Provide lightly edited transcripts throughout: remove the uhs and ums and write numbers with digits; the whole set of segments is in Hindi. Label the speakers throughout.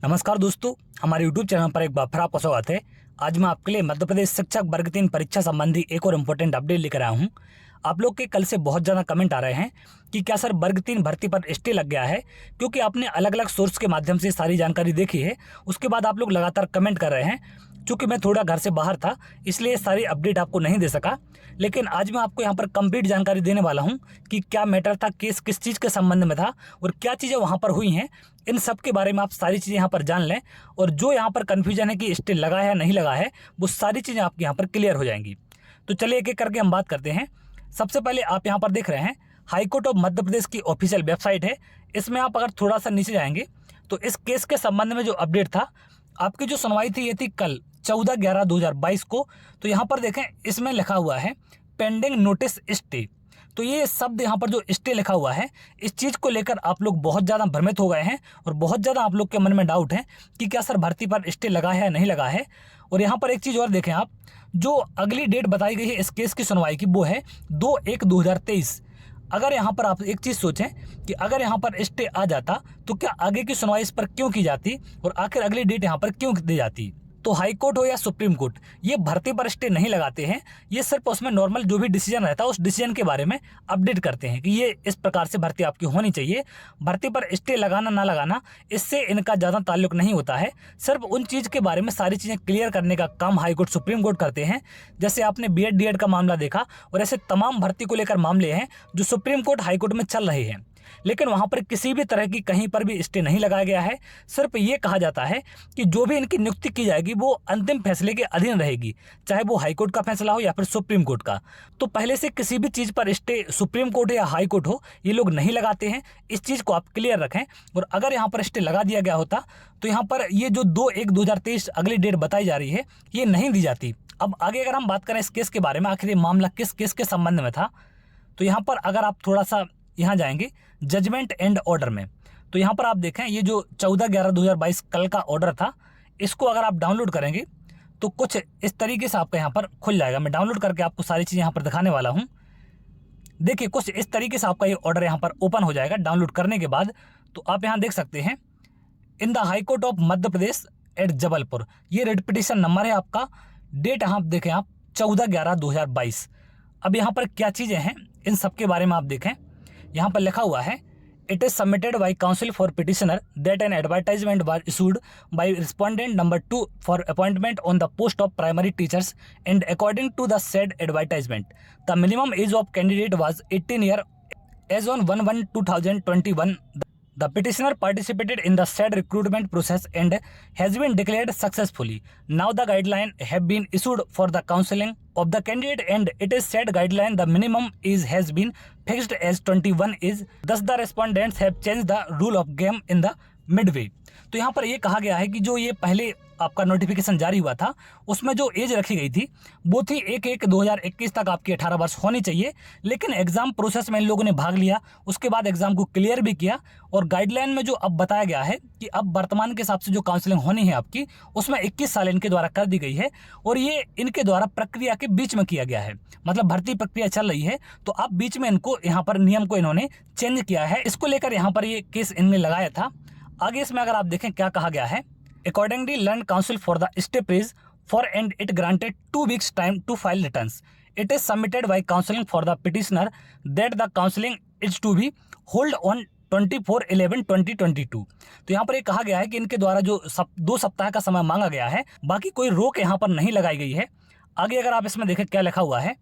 Speaker 1: नमस्कार दोस्तों, हमारे YouTube चैनल पर एक बार फिर आपका स्वागत है। आज मैं आपके लिए मध्य प्रदेश शिक्षक वर्ग 3 परीक्षा संबंधी एक और इम्पोर्टेंट अपडेट लेकर आया हूं। आप लोग के कल से बहुत ज़्यादा कमेंट आ रहे हैं कि क्या सर वर्ग 3 भर्ती पर स्टे लग गया है, क्योंकि आपने अलग अलग सोर्स के माध्यम से सारी जानकारी देखी है। उसके बाद आप लोग लगातार कमेंट कर रहे हैं। चूँकि मैं थोड़ा घर से बाहर था, इसलिए सारी अपडेट आपको नहीं दे सका, लेकिन आज मैं आपको यहाँ पर कंप्लीट जानकारी देने वाला हूँ कि क्या मैटर था, केस किस चीज़ के संबंध में था और क्या चीज़ें वहाँ पर हुई हैं। इन सब के बारे में आप सारी चीज़ें यहाँ पर जान लें, और जो यहाँ पर कन्फ्यूजन है कि स्टे लगा है या नहीं लगा है, वो सारी चीज़ें आपके यहाँ पर क्लियर हो जाएंगी। तो चलिए एक एक करके हम बात करते हैं। सबसे पहले आप यहाँ पर देख रहे हैं हाईकोर्ट ऑफ मध्य प्रदेश की ऑफिशियल वेबसाइट है। इसमें आप अगर थोड़ा सा नीचे जाएंगे तो इस केस के संबंध में जो अपडेट था, आपकी जो सुनवाई थी ये थी कल 14/11/2022 को। तो यहाँ पर देखें, इसमें लिखा हुआ है पेंडिंग नोटिस स्टे। तो ये शब्द यहाँ पर जो स्टे लिखा हुआ है, इस चीज़ को लेकर आप लोग बहुत ज़्यादा भ्रमित हो गए हैं और बहुत ज़्यादा आप लोग के मन में डाउट है कि क्या सर भर्ती पर स्टे लगा है या नहीं लगा है। और यहाँ पर एक चीज़ और देखें आप, जो अगली डेट बताई गई है इस केस की सुनवाई की, वो है 2/1/2023। अगर यहाँ पर आप एक चीज़ सोचें कि अगर यहाँ पर स्टे आ जाता तो क्या आगे की सुनवाई इस पर क्यों की जाती और आखिर अगली डेट यहाँ पर क्यों दी जाती। तो हाई कोर्ट हो या सुप्रीम कोर्ट, ये भर्ती पर स्टे नहीं लगाते हैं। ये सिर्फ उसमें नॉर्मल जो भी डिसीजन रहता है उस डिसीजन के बारे में अपडेट करते हैं कि ये इस प्रकार से भर्ती आपकी होनी चाहिए। भर्ती पर स्टे लगाना ना लगाना, इससे इनका ज़्यादा ताल्लुक नहीं होता है। सिर्फ उन चीज़ के बारे में सारी चीज़ें क्लियर करने का काम हाई कोर्ट सुप्रीम कोर्ट करते हैं। जैसे आपने बीएड डीएड का मामला देखा, और ऐसे तमाम भर्ती को लेकर मामले हैं जो सुप्रीम कोर्ट हाई कोर्ट में चल रहे हैं, लेकिन वहां पर किसी भी तरह की कहीं पर भी स्टे नहीं लगाया गया है। सिर्फ ये कहा जाता है कि जो भी इनकी नियुक्ति की जाएगी वो अंतिम फैसले के अधीन रहेगी, चाहे वो हाई कोर्ट का फैसला हो या फिर सुप्रीम कोर्ट का। तो पहले से किसी भी चीज़ पर स्टे सुप्रीम कोर्ट हो या हाई कोर्ट हो, ये लोग नहीं लगाते हैं। इस चीज़ को आप क्लियर रखें। और अगर यहाँ पर स्टे लगा दिया गया होता तो यहाँ पर ये जो 2/1/2023 अगली डेट बताई जा रही है, ये नहीं दी जाती। अब आगे अगर हम बात करें इस केस के बारे में, आखिर ये मामला किस केस के संबंध में था, तो यहाँ पर अगर आप थोड़ा सा यहाँ जाएंगे जजमेंट एंड ऑर्डर में, तो यहाँ पर आप देखें ये जो 14/11/2022 कल का ऑर्डर था, इसको अगर आप डाउनलोड करेंगे तो कुछ इस तरीके से आपका यहाँ पर खुल जाएगा। मैं डाउनलोड करके आपको सारी चीज़ यहाँ पर दिखाने वाला हूँ। देखिए कुछ इस तरीके से आपका ये ऑर्डर यहाँ पर ओपन हो जाएगा डाउनलोड करने के बाद। तो आप यहाँ देख सकते हैं, in the high court of Madhya Pradesh at Jabalpur, ये रेड पिटिशन नंबर है आपका। डेट यहाँ देखें आप 14/11/2022। अब यहाँ पर क्या चीज़ें हैं इन सब के बारे में आप देखें। यहाँ पर लिखा हुआ है, it is submitted by counsel for petitioner that an advertisement was issued by respondent number 2 for appointment on the post of primary teachers, and according to the said advertisement the minimum age of candidate was 18 year age on 1/1/2021. The petitioner participated in the said recruitment process and has been declared successfully. Now the guidelines have been issued for the counseling of the candidate, and it is said guideline the minimum age has been fixed as 21 is. Thus the respondents have changed the rule of game in the midway. तो यहाँ पर ये कहा गया है कि जो ये पहले आपका नोटिफिकेशन जारी हुआ था उसमें जो एज रखी गई थी वो थी 1/1/2021 तक आपकी 18 वर्ष होनी चाहिए। लेकिन एग्जाम प्रोसेस में इन लोगों ने भाग लिया, उसके बाद एग्जाम को क्लियर भी किया, और गाइडलाइन में जो अब बताया गया है कि अब वर्तमान के हिसाब से जो काउंसलिंग होनी है आपकी, उसमें 21 साल इनके द्वारा कर दी गई है। और ये इनके द्वारा प्रक्रिया के बीच में किया गया है, मतलब भर्ती प्रक्रिया चल रही है तो अब बीच में इनको यहाँ पर नियम को इन्होंने चेंज किया है। इसको लेकर यहाँ पर ये केस इनने लगाया था। आगे इसमें अगर आप देखें क्या कहा गया है, accordingly learned counsel for the stay prays for and it granted 2 weeks time to file returns. It is submitted by counselling for the petitioner that the counselling is to be hold on 24/11/2022. तो यहाँ पर ये कहा गया है कि इनके द्वारा जो 2 सप्ताह का समय मांगा गया है, बाकी कोई रोक यहाँ पर नहीं लगाई गई है। आगे अगर आप इसमें देखें क्या लिखा हुआ है,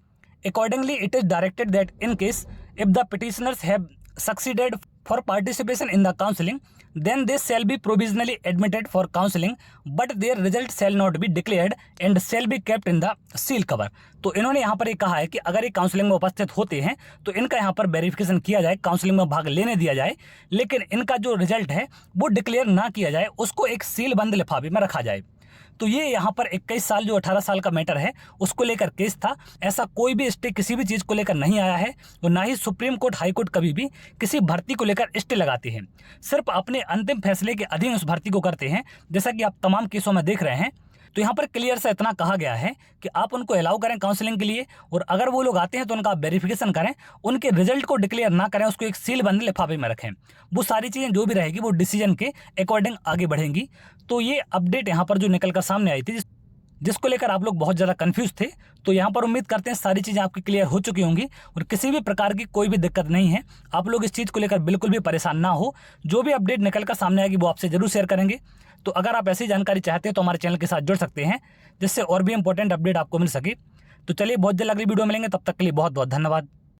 Speaker 1: accordingly it is directed that in case if the petitioners have succeeded for participation in the counseling, then they shall be provisionally admitted for counseling, but their result shall not be declared and shall be kept in the seal cover. तो इन्होंने यहाँ पर ये कहा है कि अगर ये काउंसलिंग में उपस्थित होते हैं तो इनका यहाँ पर वेरिफिकेशन किया जाए, काउंसलिंग में भाग लेने दिया जाए, लेकिन इनका जो रिजल्ट है वो डिक्लेयर ना किया जाए, उसको एक सील बंद लिफाफे में रखा जाए। तो ये यहाँ पर 21 साल जो 18 साल का मैटर है उसको लेकर केस था। ऐसा कोई भी स्टे किसी भी चीज़ को लेकर नहीं आया है, और ना ही सुप्रीम कोर्ट हाई कोर्ट कभी भी किसी भर्ती को लेकर स्टे लगाते हैं। सिर्फ अपने अंतिम फैसले के अधीन उस भर्ती को करते हैं, जैसा कि आप तमाम केसों में देख रहे हैं। तो यहाँ पर क्लियर से इतना कहा गया है कि आप उनको अलाउ करें काउंसलिंग के लिए, और अगर वो लोग आते हैं तो उनका वेरिफिकेशन करें, उनके रिजल्ट को डिक्लेयर ना करें, उसको एक सील बंद लिफाफे में रखें। वो सारी चीज़ें जो भी रहेगी वो डिसीजन के अकॉर्डिंग आगे बढ़ेंगी। तो ये अपडेट यहाँ पर जो निकल कर सामने आई थी, जिसको लेकर आप लोग बहुत ज़्यादा कंफ्यूज थे, तो यहाँ पर उम्मीद करते हैं सारी चीज़ें आपकी क्लियर हो चुकी होंगी और किसी भी प्रकार की कोई भी दिक्कत नहीं है। आप लोग इस चीज़ को लेकर बिल्कुल भी परेशान ना हो। जो भी अपडेट निकल कर सामने आएगी वो आपसे जरूर शेयर करेंगे। तो अगर आप ऐसी जानकारी चाहते हैं तो हमारे चैनल के साथ जुड़ सकते हैं, जिससे और भी इंपॉर्टेंट अपडेट आपको मिल सके। तो चलिए, बहुत जल्द अगली वीडियो मिलेंगे, तब तक के लिए बहुत बहुत धन्यवाद।